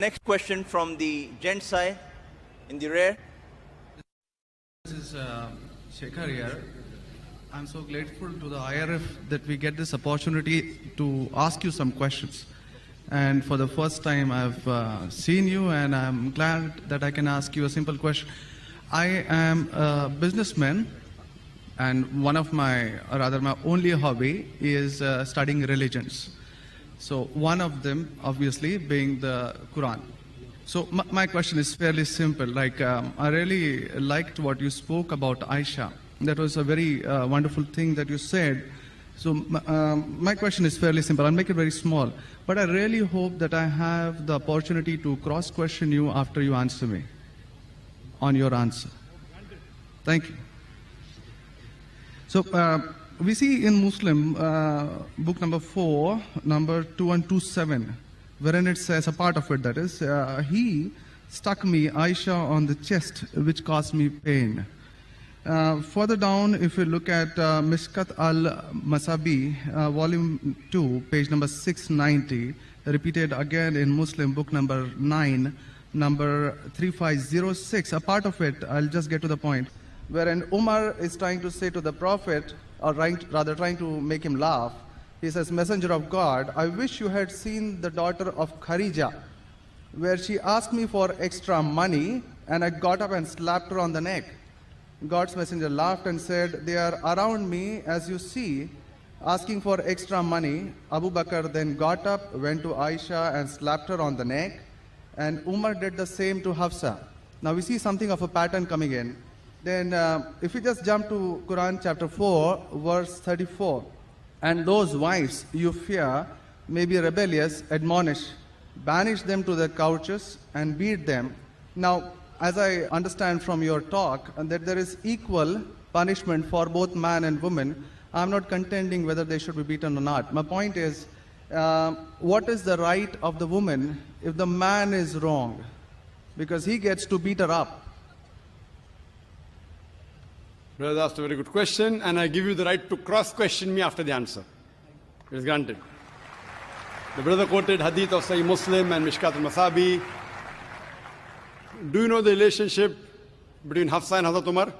Next question from the gent side in the rear. This is Shekhar here. I'm so grateful to the IRF that we get this opportunity to ask you some questions. And for the first time, I've seen you, and I'm glad that I can ask you a simple question. I am a businessman, and one of my only hobby is studying religions. So one of them, obviously, being the Quran. So my question is fairly simple. I really liked what you spoke about Aisha. That was a very wonderful thing that you said. So my question is fairly simple. I'll make it very small. But I really hope that I have the opportunity to cross-question you after you answer me on your answer. Thank you. So we see in Muslim book number 4, number 2127, wherein it says, a part of it that is, he stuck me, Aisha, on the chest, which caused me pain. Further down, if you look at Mishkat al-Masabi, volume 2, page number 690, repeated again in Muslim book number 9, number 3506, a part of it, I'll just get to the point, wherein Umar is trying to say to the Prophet, or trying to make him laugh. He says, Messenger of God, I wish you had seen the daughter of Khadija, where she asked me for extra money, and I got up and slapped her on the neck. God's messenger laughed and said, they are around me, as you see, asking for extra money. Abu Bakr then got up, went to Aisha and slapped her on the neck, and Umar did the same to Hafsa. Now we see something of a pattern coming in. Then if we just jump to Quran chapter 4, verse 34, and those wives you fear may be rebellious, admonish, banish them to their couches and beat them. Now, as I understand from your talk, that there is equal punishment for both man and woman. I'm not contending whether they should be beaten or not. My point is, what is the right of the woman if the man is wrong? Because he gets to beat her up. Brother asked a very good question, and I give you the right to cross-question me after the answer. It is granted. The brother quoted hadith of Sahih Muslim and Mishkat al-Masabi. Do you know the relationship between Hafsa and Hazrat Umar?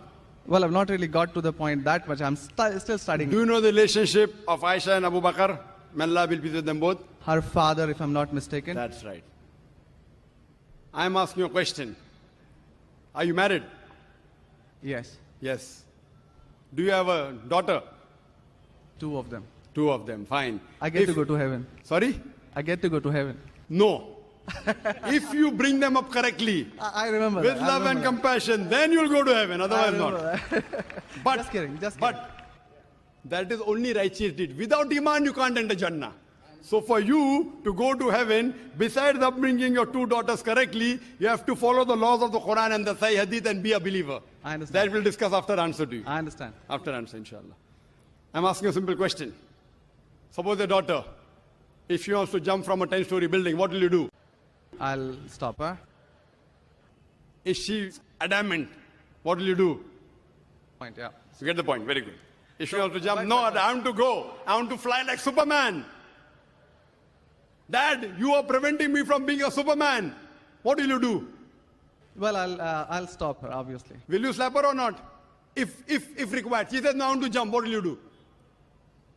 Well, I've not really got to the point that much. I'm still studying. Do you know the relationship of Aisha and Abu Bakr? May Allah be pleased with them both. Her father, if I'm not mistaken. That's right. I'm asking you a question. Are you married? Yes. Yes. Do you have a daughter? 2 of them. 2 of them, fine. I get to go to heaven. Sorry? I get to go to heaven. No. If you bring them up correctly, I remember with love and compassion, then you'll go to heaven, otherwise not. But, just kidding. But that is only righteous deed. Without iman, you can't enter Jannah. So for you to go to heaven, besides upbringing your 2 daughters correctly, you have to follow the laws of the Quran and the Sahih Hadith and be a believer. I understand. That we'll discuss after answer to you. I understand. After answer, inshallah. I'm asking a simple question. Suppose your daughter, if she wants to jump from a 10-story building, what will you do? I'll stop her. Is she adamant? What will you do? Point, yeah. You get the point, very good. If she wants to jump, no, I want to go. I want to fly like Superman. Dad, you are preventing me from being a Superman. What will you do? Well, I'll stop her, obviously. Will you slap her or not? If required. She says, no, I want to jump. What will you do?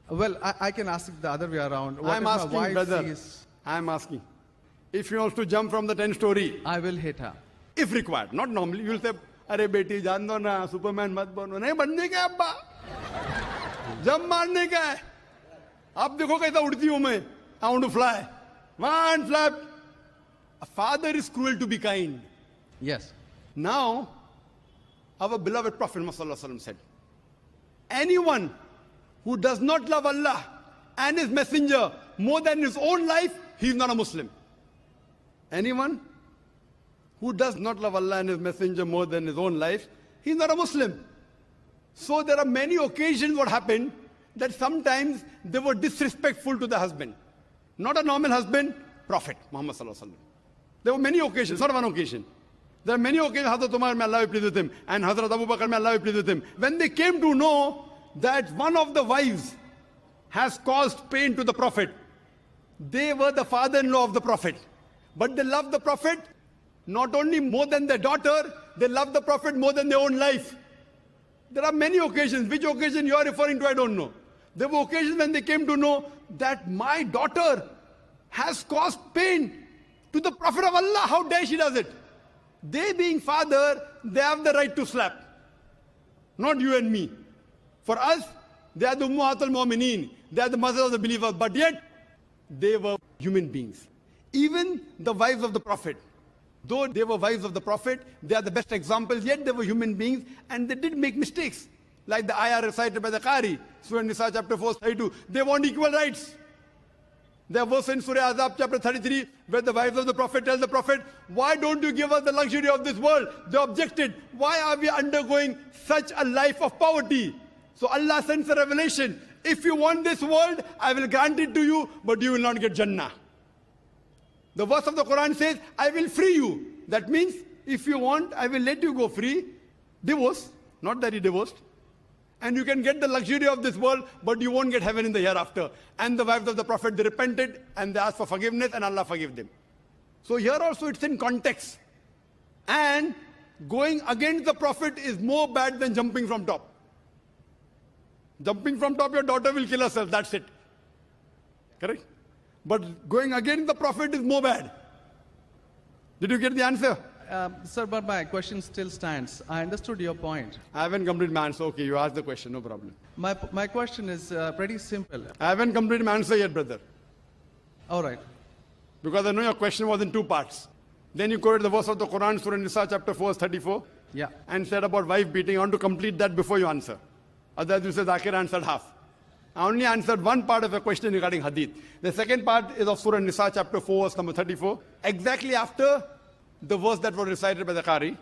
Well, I can ask it the other way around. What I'm asking, my wife brother. sees? I'm asking. If she wants to jump from the 10-story. I will hit her. If required. Not normally. You will say, Arey beti, jaan do na, Superman mat bano. Nahi banne ka abba. Jump marne ka hai. Aap dekho kaisa udti hu main. I want to fly. One flap. A father is cruel to be kind. Yes. Now, our beloved Prophet Muhammad said, anyone who does not love Allah and His Messenger more than his own life, he is not a Muslim. Anyone who does not love Allah and His Messenger more than his own life, he is not a Muslim. So there are many occasions what happened that sometimes they were disrespectful to the husband. Not a normal husband, Prophet Muhammad sallallahu alaihi wasallam. There were many occasions, not one occasion. There are many occasions, Hazrat Umar, may Allah be pleased with him, and Hazrat Abu Bakr, may Allah be pleased with him. When they came to know that one of the wives has caused pain to the Prophet, they were the father-in-law of the Prophet. But they love the Prophet not only more than their daughter, they love the Prophet more than their own life. There are many occasions. Which occasion you are referring to, I don't know. There were occasions when they came to know that my daughter has caused pain to the Prophet of Allah. How dare she does it? They being father, they have the right to slap. Not you and me. For us, they are the Ummahatul Mu'mineen. They are the mothers of the believers. But yet, they were human beings. Even the wives of the Prophet. Though they were wives of the Prophet, they are the best examples, yet they were human beings and they did make mistakes. Like the ayah recited by the Qari, Surah Nisa chapter 4, 32. They want equal rights. There was in Surah Azab chapter 33, where the wives of the Prophet tell the Prophet, why don't you give us the luxury of this world? They objected. Why are we undergoing such a life of poverty? So Allah sends a revelation. If you want this world, I will grant it to you, but you will not get Jannah. The verse of the Quran says, I will free you. That means, if you want, I will let you go free. Divorce, not that he divorced. And you can get the luxury of this world, but you won't get heaven in the hereafter. And the wives of the Prophet, they repented and they asked for forgiveness and Allah forgave them. So here also it's in context. And going against the Prophet is more bad than jumping from top. Jumping from top, your daughter will kill herself, that's it. Correct? But going against the Prophet is more bad. Did you get the answer? Sir, but my question still stands. I understood your point. I haven't completed my answer. Okay, you asked the question, no problem. My question is pretty simple. I haven't completed my answer yet, brother. All right. Because I know your question was in two parts. Then you quoted the verse of the Quran, Surah Nisa, chapter 4, 34. Yeah. And said about wife beating. I want to complete that before you answer. Otherwise, you say ذاكر answered half. I only answered one part of your question regarding hadith. The second part is of Surah Nisa, chapter 4, verse number 34. Exactly after the verse that was recited by the Qari.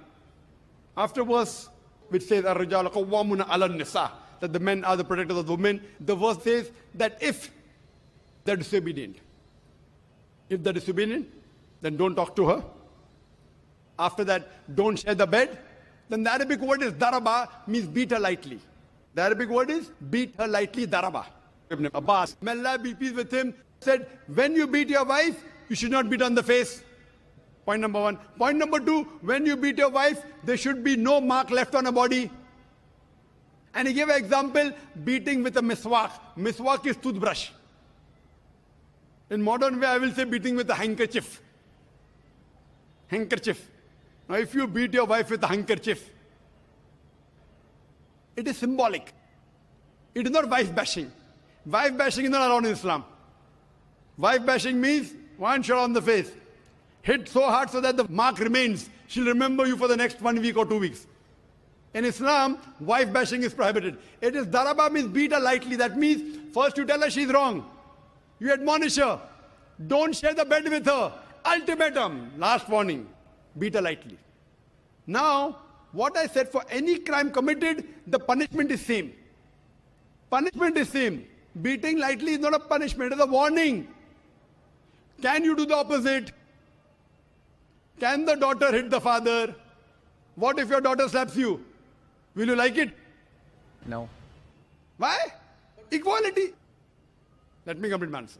After verse which says, Ar-Rijalu Qawwamuna 'ala an-Nisa, that the men are the protectors of the women. The verse says that if they're disobedient, then don't talk to her. After that, don't share the bed. Then the Arabic word is daraba, means beat her lightly. The Arabic word is beat her lightly, daraba. Ibn Abbas, may Allah be pleased with him, said, when you beat your wife, you should not beat on the face. Point number one. Point number two, when you beat your wife, there should be no mark left on her body. And he gave an example, beating with a miswak. Miswak is toothbrush. In modern way, I will say beating with a handkerchief. Handkerchief. Now, if you beat your wife with a handkerchief, it is symbolic. It is not wife bashing. Wife bashing is not allowed in Islam. Wife bashing means one shot on the face. Hit so hard so that the mark remains. She'll remember you for the next 1 week or 2 weeks. In Islam, wife bashing is prohibited. It is daraba, means beat her lightly. That means first you tell her she's wrong. You admonish her. Don't share the bed with her. Ultimatum. Last warning. Beat her lightly. Now, what I said, for any crime committed, the punishment is same. Punishment is same. Beating lightly is not a punishment, it is a warning. Can you do the opposite? Can the daughter hit the father? What if your daughter slaps you? Will you like it? No. Why? Equality. Let me complete my answer.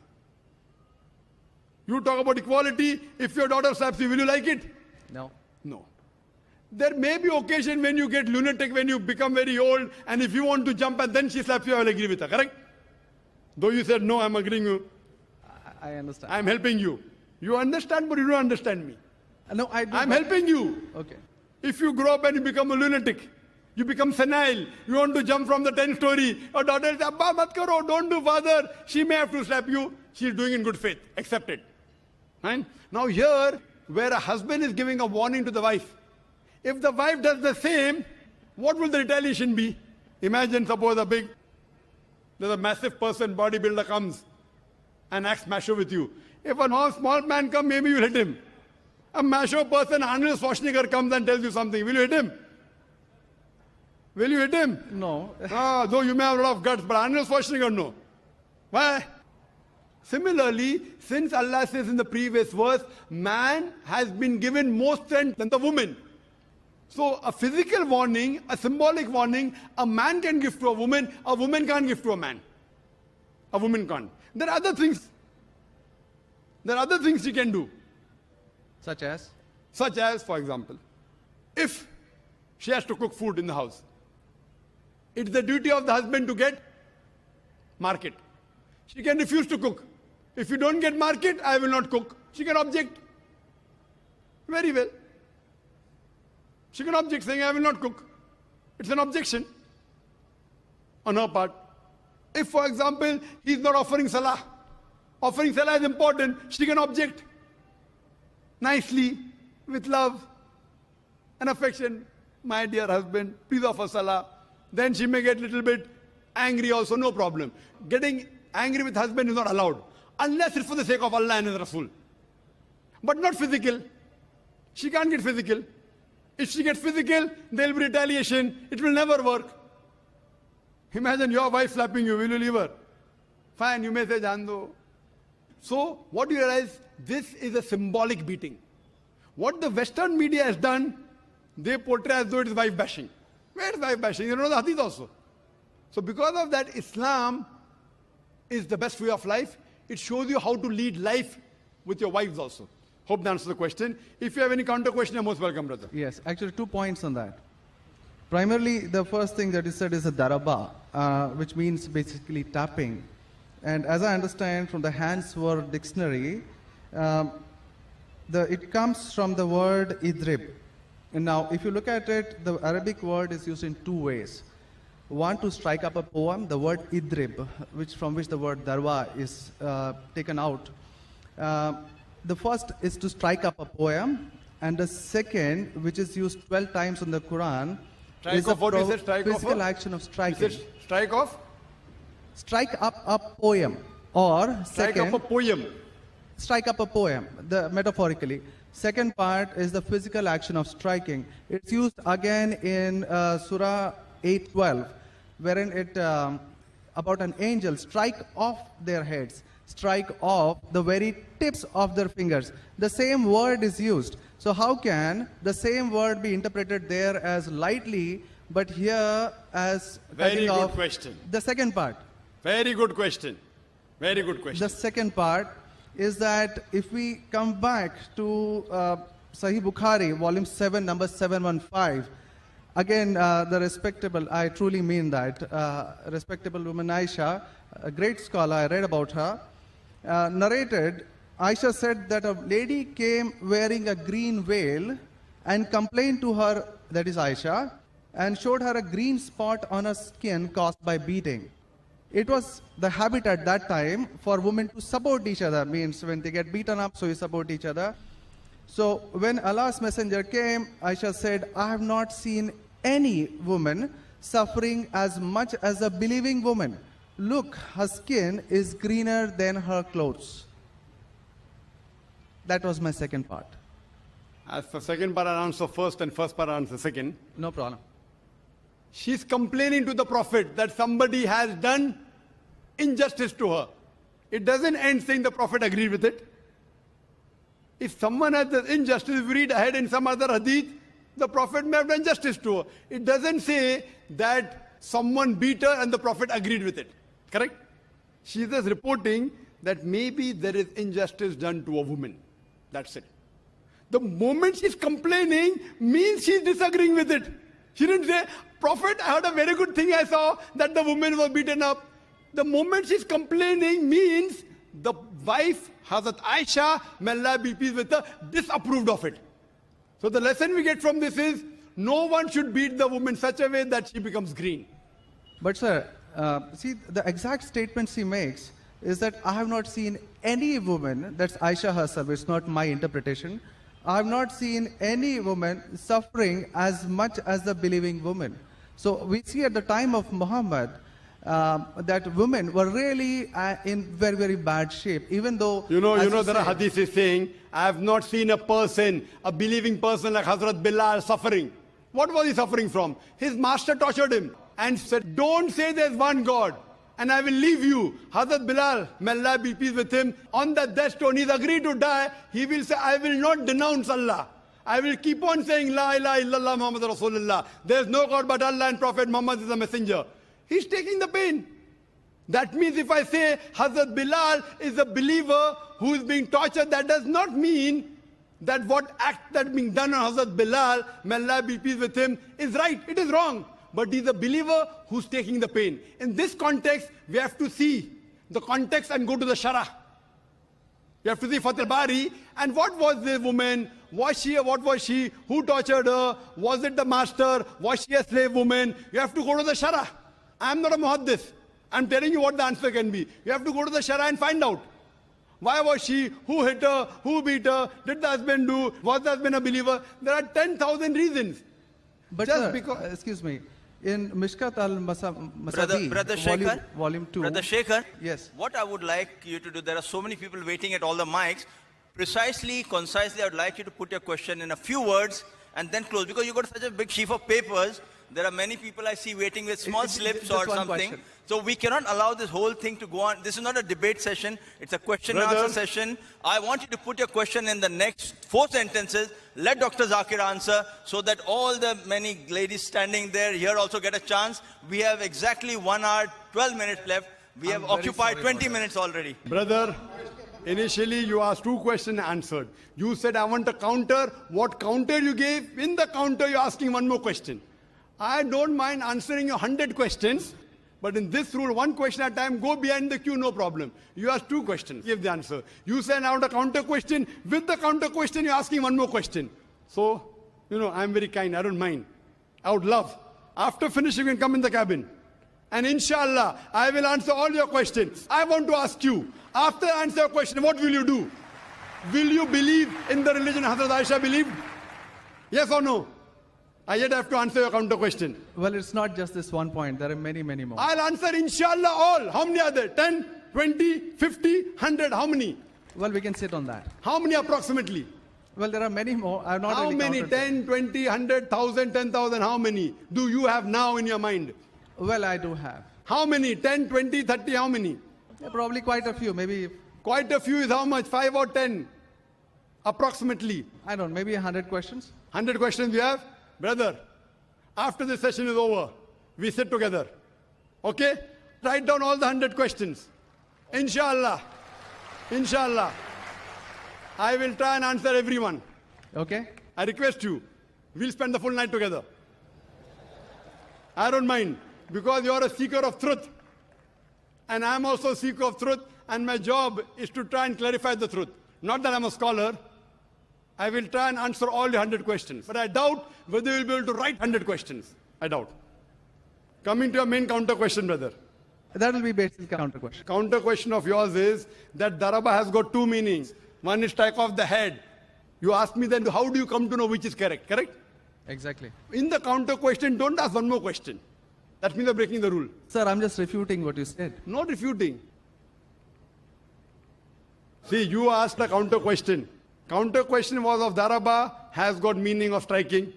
You talk about equality. If your daughter slaps you, will you like it? No. No. There may be occasion when you get lunatic, when you become very old, and if you want to jump and then she slaps you, I will agree with her, correct? Though you said, no, I'm agreeing with you. I understand. I'm helping you. You understand, but you don't understand me. No, I do. I'm helping you. Okay. If you grow up and you become a lunatic, you become senile, you want to jump from the 10th story, your daughter says, Abba, mat karo, don't do, father. She may have to slap you. She's doing in good faith. Accept it. Right? Now here, where a husband is giving a warning to the wife, if the wife does the same, what will the retaliation be? Imagine, suppose there's a massive person, bodybuilder comes and acts macho with you. If a small man comes, maybe you'll hit him. A macho person, Arnold Schwarzenegger, comes and tells you something. Will you hit him? Will you hit him? No. Though you may have a lot of guts, but Arnold Schwarzenegger, no. Why? Similarly, since Allah says in the previous verse, man has been given more strength than the woman. So a physical warning, a symbolic warning, a man can give to a woman can't give to a man. A woman can't. There are other things. There are other things she can do. Such as? Such as, for example, if she has to cook food in the house, it's the duty of the husband to get market. She can refuse to cook. If you don't get market, I will not cook. She can object. Very well. She can object saying, I will not cook. It's an objection on her part. If, for example, he is not offering salah is important, she can object nicely, with love and affection. My dear husband, please offer salah. Then she may get a little bit angry also, no problem. Getting angry with husband is not allowed, unless it's for the sake of Allah and His Rasul. But not physical. She can't get physical. If she gets physical, there will be retaliation. It will never work. Imagine your wife slapping you. Will you leave her? Fine, you may say, Jando. So, what do you realize? This is a symbolic beating. What the Western media has done, they portray as though it is wife bashing. Where is wife bashing? You know the hadith also. So, because of that, Islam is the best way of life. It shows you how to lead life with your wives also. Hope that answers the question. If you have any counter question, you're most welcome, brother. Yes, actually 2 points on that. Primarily, the first thing that is said is a daraba, which means basically tapping. And as I understand from the Hands Word Dictionary, it comes from the word idrib. And now, if you look at it, the Arabic word is used in 2 ways. One, to strike up a poem, the word idrib, from which the word darwa is taken out. The first is to strike up a poem, and the second, which is used 12 times in the Quran, is a physical action of striking. Strike off? Strike up a poem, or strike second, up a poem. Strike up a poem, metaphorically. Second part is the physical action of striking. It's used again in Surah 8:12, wherein it about an angel strike off their heads, strike off the very tips of their fingers. The same word is used. So how can the same word be interpreted there as lightly, but here as very good question. The second part. Very good question. Very good question. The second part is that if we come back to Sahih Bukhari, volume 7, number 715, again, the respectable, I truly mean that, respectable woman Aisha, a great scholar, I read about her, narrated, Aisha said that a lady came wearing a green veil and complained to her, that is Aisha, and showed her a green spot on her skin caused by beating. It was the habit at that time for women to support each other, means when they get beaten up, so you support each other. So when Allah's messenger came, Aisha said, I have not seen any woman suffering as much as a believing woman. Look, her skin is greener than her clothes. That was my second part. As for second part, I'll answer first, and first part, I'll answer second. No problem. She's complaining to the Prophet that somebody has done injustice to her. It doesn't end saying the Prophet agreed with it. If someone has done injustice, if we read ahead in some other hadith, the Prophet may have done justice to her. It doesn't say that someone beat her and the Prophet agreed with it. Correct? She is just reporting that maybe there is injustice done to a woman. That's it. The moment she's complaining means she's disagreeing with it. She didn't say, Prophet, I heard a very good thing I saw, that the woman was beaten up. The moment she's complaining means the wife, Hazrat Aisha, may Allah be pleased with her, disapproved of it. So the lesson we get from this is, no one should beat the woman such a way that she becomes green. But sir, see, the exact statement she makes is that I have not seen any woman, that's Aisha herself, it's not my interpretation, I have not seen any woman suffering as much as the believing woman. So we see at the time of Muhammad that women were really in very, very bad shape, even though... You know there are hadiths saying, I have not seen a person, a believing person like Hazrat Bilal suffering. What was he suffering from? His master tortured him and said, don't say there's one God and I will leave you. Hazrat Bilal, may Allah be pleased with him, on that death stone, he's agreed to die. He will say, I will not denounce Allah. I will keep on saying, La ilaha illallah Muhammad Rasulullah. There is no God but Allah and Prophet Muhammad is a messenger. He's taking the pain. That means if I say Hazrat Bilal is a believer who is being tortured, that does not mean that what act that being done on Hazrat Bilal, may Allah be pleased with him, is right. It is wrong. But he's a believer who's taking the pain. In this context, we have to see the context and go to the Shara. You have to see Fath al-Bari. And what was this woman? Was she? What was she? Who tortured her? Was it the master? Was she a slave woman? You have to go to the Shara. I'm not a muhaddith. I'm telling you what the answer can be. You have to go to the Shara and find out. Why was she? Who hit her? Who beat her? Did the husband do? Was the husband a believer? There are 10,000 reasons. But Just because... excuse me, in Mishkat al-Masabi, Brother Shekhar, volume 2. Brother Shekhar, yes. What I would like you to do, there are so many people waiting at all the mics. Precisely, concisely, I would like you to put your question in a few words and then close. Because you've got such a big sheaf of papers, there are many people I see waiting with small slips or something. Question. So we cannot allow this whole thing to go on. This is not a debate session. It's a question and answer session. I want you to put your question in the next 4 sentences. Let Dr. ذاكر answer so that all the many ladies standing there here also get a chance. We have exactly 1 hour, 12 minutes left. We have occupied 20 minutes already. Brother, initially you asked 2 questions answered. You said, I want a counter. What counter you gave? In the counter, you're asking 1 more question. I don't mind answering your 100 questions, but in this rule, 1 question at a time, go behind the queue, no problem. You ask 2 questions, give the answer. You said, I want a counter question. With the counter question, you're asking 1 more question. So, I'm very kind, I don't mind. I would love. After finishing, you can come in the cabin. And inshallah, I will answer all your questions. I want to ask you, after I answer your question, what will you do? Will you believe in the religion Hazrat Aisha believed? Yes or no? I yet have to answer your counter question. Well, it's not just this 1 point. There are many, many more. I'll answer inshallah all. How many are there? 10, 20, 50, 100? How many? Well, we can sit on that. How many approximately? Well, there are many more. I've not How really many? counted 10, 20, 100, 1,000, 10,000? How many do you have now in your mind? Well, I do have. How many? 10, 20, 30? How many? Yeah, probably quite a few. Maybe, Quite a few is how much? 5 or 10? Approximately. I don't know, maybe 100 questions. 100 questions you have? Brother, after this session is over, we sit together. Okay? Write down all the 100 questions. Inshallah. Inshallah. I will try and answer everyone. Okay? I request you. We'll spend the full night together. I don't mind. Because you're a seeker of truth. And I'm also a seeker of truth. And my job is to try and clarify the truth. Not that I'm a scholar. I will try and answer all the 100 questions. But I doubt whether you'll be able to write 100 questions. I doubt. Coming to your main counter question, brother. That will be basic counter question. Counter question of yours is that daraba has got 2 meanings. One is strike off the head. You ask me then, how do you come to know which is correct? Correct? Exactly. In the counter question, don't ask 1 more question. That means you're breaking the rule. Sir, I'm just refuting what you said. Not refuting. See, you asked a counter question. Counter question was of daraba has got meaning of striking.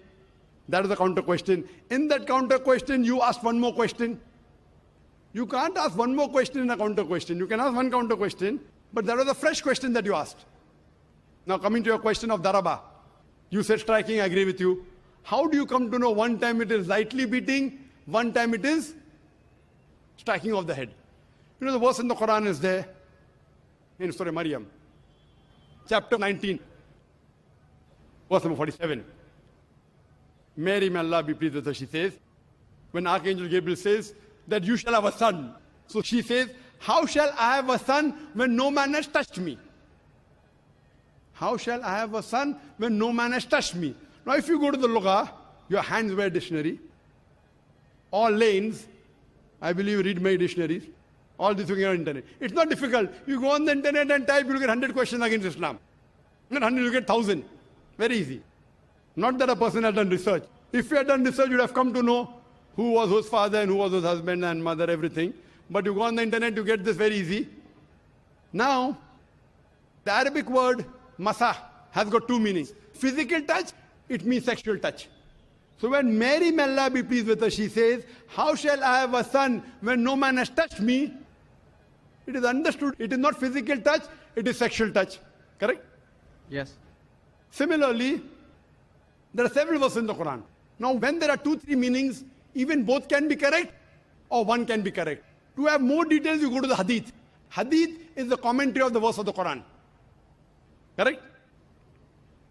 That is the counter question. In that counter question, you asked 1 more question. You can't ask 1 more question in a counter question. You can ask 1 counter question, but that was a fresh question that you asked. Now coming to your question of daraba. You said striking, I agree with you. How do you come to know 1 time it is lightly beating, 1 time it is striking of the head? You know the verse in the Quran is there, in Surah Maryam, chapter 19, verse number 47. Mary, may Allah be pleased with her, she says, when Archangel Gabriel says that you shall have a son. So she says, how shall I have a son when no man has touched me? How shall I have a son when no man has touched me? Now if you go to the Lugha, your hands wear dictionary, all lanes, I believe you read my dictionaries, all this thing on the internet. It's not difficult. You go on the internet and type, you'll get 100 questions against Islam. Not 100, you'll get 1,000. Very easy. Not that a person has done research. If you had done research, you'd have come to know who was whose father and who was whose husband and mother, everything. But you go on the internet, you get this very easy. Now, the Arabic word masah has got 2 meanings. Physical touch, it means sexual touch. So when Mary, may Allah be pleased with her, she says, how shall I have a son when no man has touched me? It is understood. It is not physical touch, it is sexual touch. Correct? Yes. Similarly, there are several verses in the Quran. Now, when there are 2, 3 meanings, even both can be correct or 1 can be correct. To have more details, you go to the hadith. Hadith is the commentary of the verse of the Quran. Correct?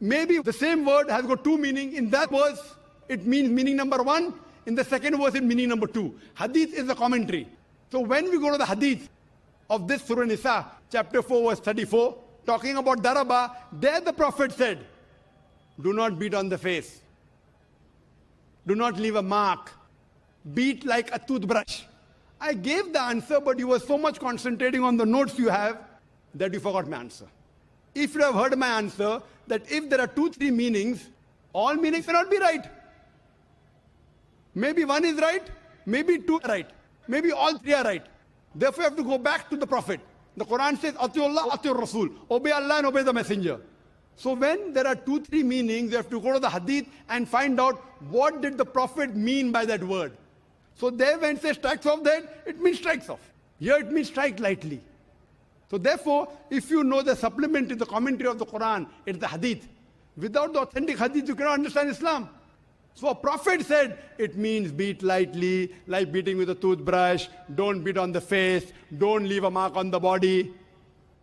maybe the same word has got two meanings. In that verse, it means meaning number one. In the second verse, it meaning number two. Hadith is a commentary. So when we go to the hadith of this Surah Nisa, chapter 4, verse 34, talking about daraba, there the Prophet said, do not beat on the face. Do not leave a mark. Beat like a toothbrush. I gave the answer, but you were so much concentrating on the notes you have that you forgot my answer. If you have heard my answer, that if there are 2-3 meanings, all meanings cannot be right. Maybe one is right, maybe two are right, maybe all three are right. Therefore, you have to go back to the Prophet. The Quran says, Atiullah, Atiur Rasul. Obey Allah and obey the Messenger. So when there are 2-3 meanings, you have to go to the hadith and find out what did the Prophet mean by that word. So there when it says strikes off the head, it means strikes off. Here it means strike lightly. So therefore, if you know the supplement to the commentary of the Quran, it's the hadith. Without the authentic hadith, you cannot understand Islam. So a prophet said, it means beat lightly, like beating with a toothbrush, don't beat on the face, don't leave a mark on the body.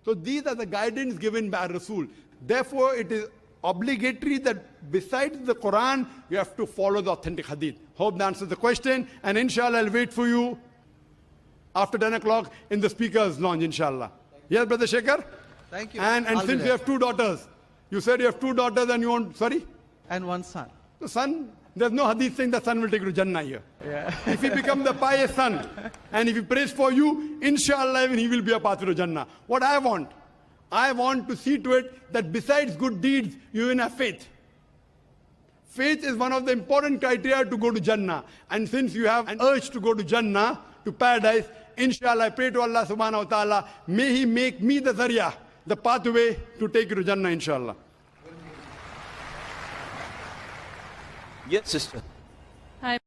So these are the guidance given by Rasul. Therefore, it is obligatory that besides the Quran, you have to follow the authentic hadith. Hope that answers the question, and inshallah, I'll wait for you after 10 o'clock in the speaker's lounge, inshallah. Yes, Brother Shekhar? Thank you. And since you have 2 daughters, you said you have 2 daughters and you want, sorry? And one son. The son, there's no hadith saying the son will take you to Jannah here. Yeah. If he becomes the pious son, and if he prays for you, inshallah, even he will be a path to Jannah. What I want to see to it that besides good deeds, you even have faith. Faith is one of the important criteria to go to Jannah. And since you have an urge to go to Jannah, to paradise, inshallah, I pray to Allah subhanahu wa ta'ala, may He make me the zarya, the pathway to take you to Jannah, inshallah. Yes, sister. Hi.